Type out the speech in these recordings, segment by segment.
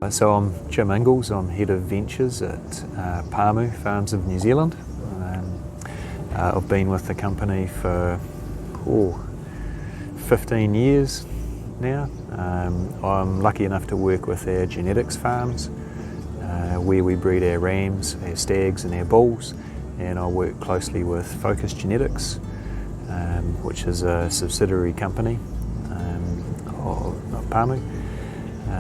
So I'm Jim Inglis, I'm Head of Ventures at Pamu Farms of New Zealand. I've been with the company for 15 years now. I'm lucky enough to work with our genetics farms where we breed our rams, our stags and our bulls, and I work closely with Focus Genetics, which is a subsidiary company of Pamu.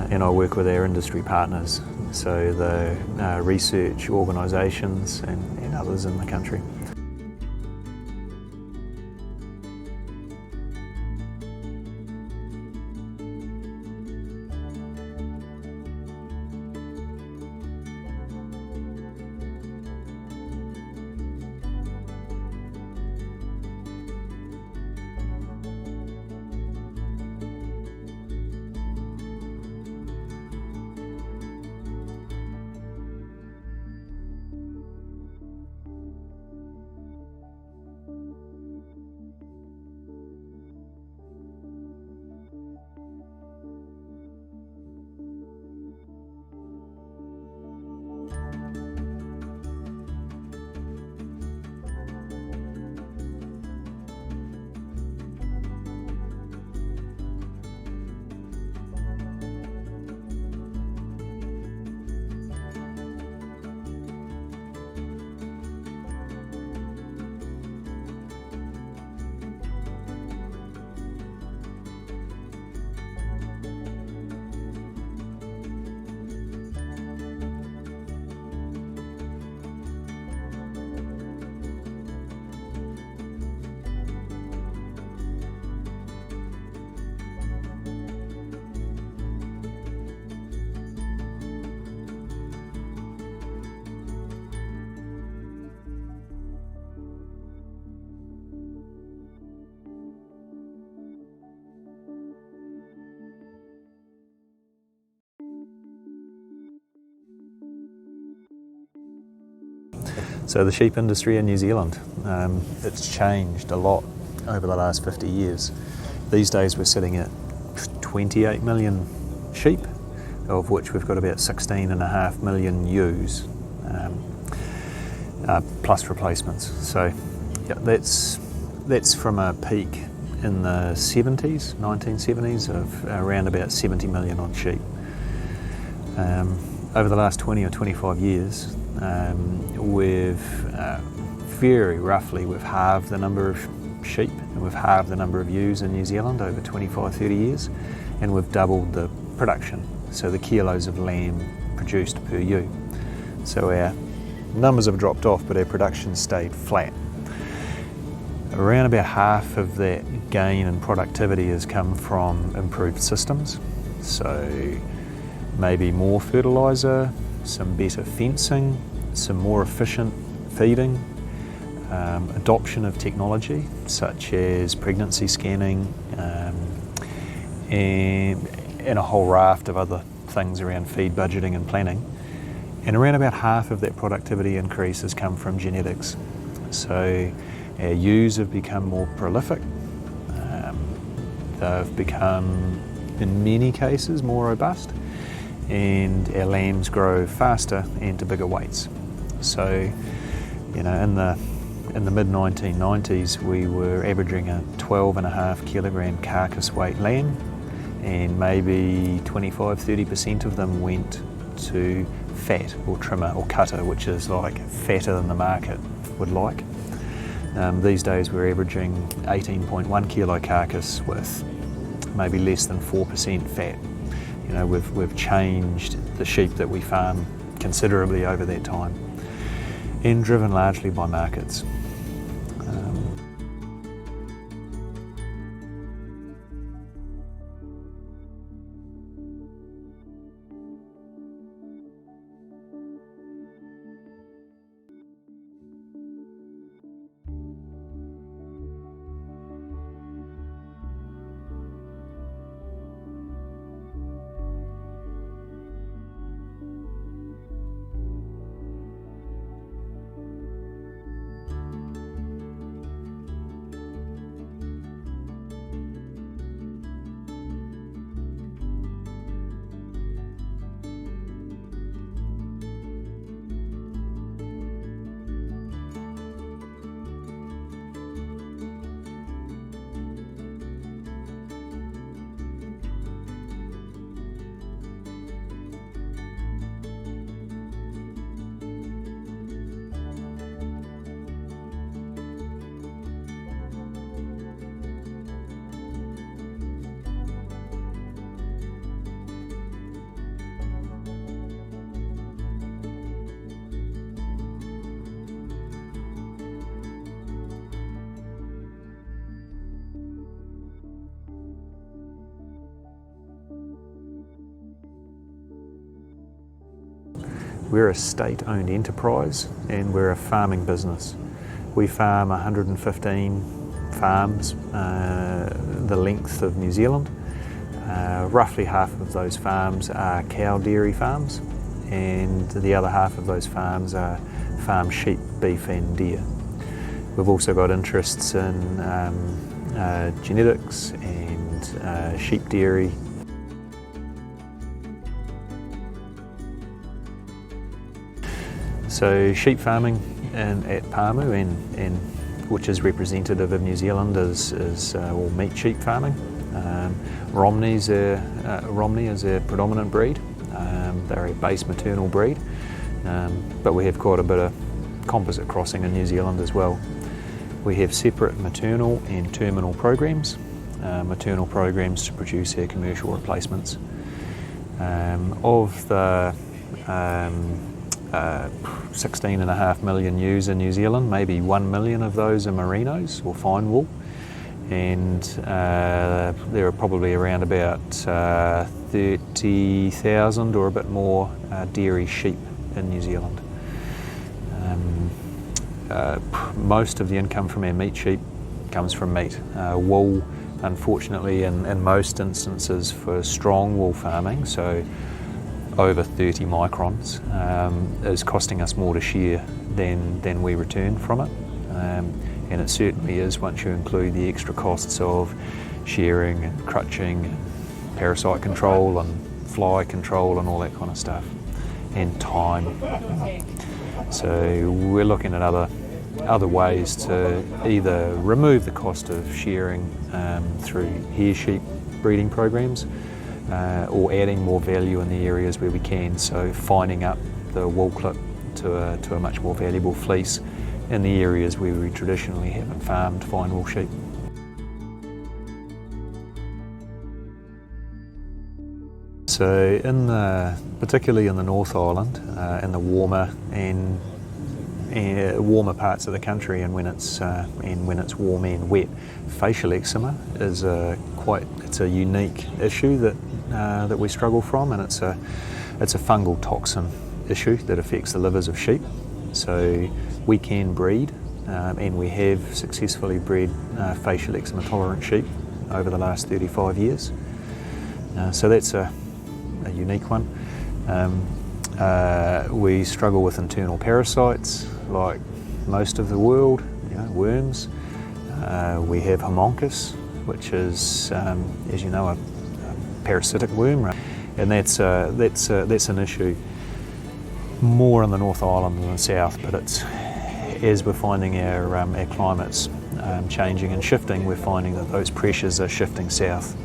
And I work with our industry partners, so the research organisations and others in the country. So the sheep industry in New Zealand, it's changed a lot over the last 50 years. These days we're sitting at 28 million sheep, of which we've got about 16.5 million ewes, plus replacements. So yeah, that's from a peak in the 1970s of around about 70 million odd sheep. Over the last 20 or 25 years, we've very roughly halved the number of sheep and we've halved the number of ewes in New Zealand over 25-30 years, and we've doubled the production, so the kilos of lamb produced per ewe. So our numbers have dropped off but our production stayed flat. Around about half of that gain in productivity has come from improved systems, so maybe more fertiliser, some better fencing, some more efficient feeding, adoption of technology such as pregnancy scanning, and a whole raft of other things around feed budgeting and planning. And around about half of that productivity increase has come from genetics. So our ewes have become more prolific, they've become in many cases more robust, and our lambs grow faster and to bigger weights. So, you know, in the mid-1990s we were averaging a 12.5 kilogram carcass weight lamb, and maybe 25-30% of them went to fat or trimmer or cutter, which is like fatter than the market would like. These days we're averaging 18.1 kilo carcass with maybe less than 4% fat. You know, we've changed the sheep that we farm considerably over that time, and driven largely by markets. we're a state-owned enterprise and we're a farming business. We farm 115 farms the length of New Zealand. Roughly half of those farms are cow dairy farms, and the other half of those farms are farm sheep, beef and deer. We've also got interests in genetics and sheep dairy. So sheep farming at Pamu, and which is representative of New Zealand, is meat sheep farming. Romney is their predominant breed. They're a base maternal breed, but we have quite a bit of composite crossing in New Zealand as well. We have separate maternal and terminal programs. Maternal programs to produce our commercial replacements. Of the 16.5 million ewes in New Zealand, maybe 1 million of those are merinos or fine wool, and there are probably around about 30,000 or a bit more dairy sheep in New Zealand. Most of the income from our meat sheep comes from meat. Wool, unfortunately, in most instances for strong wool farming, so over 30 microns, is costing us more to shear than we return from it. And it certainly is once you include the extra costs of shearing and crutching and parasite control and fly control and all that kind of stuff, and time. So we're looking at other ways to either remove the cost of shearing through hair sheep breeding programs, or adding more value in the areas where we can, so fining up the wool clip to a much more valuable fleece in the areas where we traditionally haven't farmed fine wool sheep. So particularly in the North Island, in the warmer warmer parts of the country, and when it's warm and wet, facial eczema is it's a unique issue that we struggle from, and it's a fungal toxin issue that affects the livers of sheep. So we can breed, and we have successfully bred facial eczema tolerant sheep over the last 35 years. So that's a unique one. We struggle with internal parasites like most of the world, worms. We have homunculus, which is, as you know, a parasitic worm, right? And that's an issue more in the North Island than the South. But as we're finding our climates changing and shifting, we're finding that those pressures are shifting south.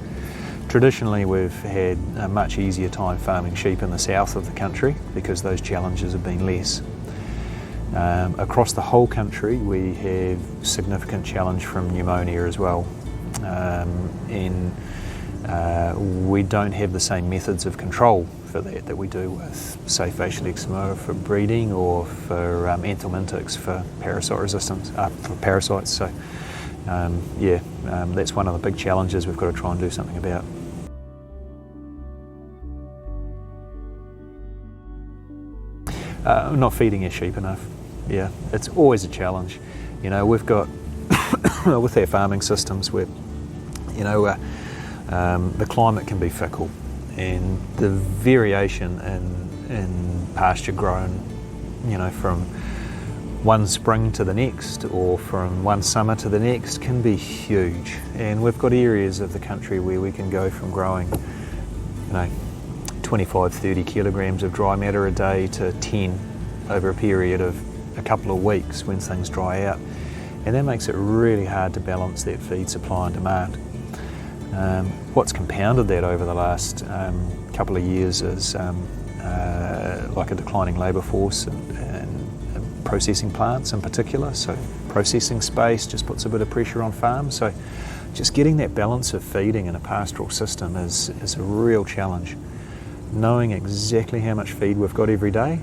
Traditionally, we've had a much easier time farming sheep in the south of the country because those challenges have been less. Across the whole country, we have significant challenge from pneumonia as well, and we don't have the same methods of control for that we do with, say, facial eczema for breeding, or for anthelmintics for parasite resistance, for parasites. So, that's one of the big challenges we've got to try and do something about. Not feeding our sheep enough. Yeah, it's always a challenge. We've got with our farming systems, where the climate can be fickle, and the variation in pasture grown, from one spring to the next, or from one summer to the next, can be huge. And we've got areas of the country where we can go from growing 25-30 kilograms of dry matter a day to 10 over a period of a couple of weeks when things dry out, and that makes it really hard to balance that feed supply and demand. What's compounded that over the last couple of years is like a declining labour force and processing plants in particular. So processing space just puts a bit of pressure on farms. So just getting that balance of feeding in a pastoral system is a real challenge. Knowing exactly how much feed we've got every day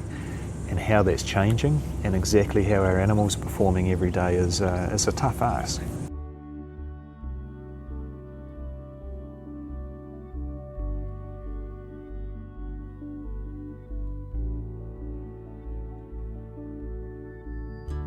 and how that's changing, and exactly how our animals are performing every day is a tough ask.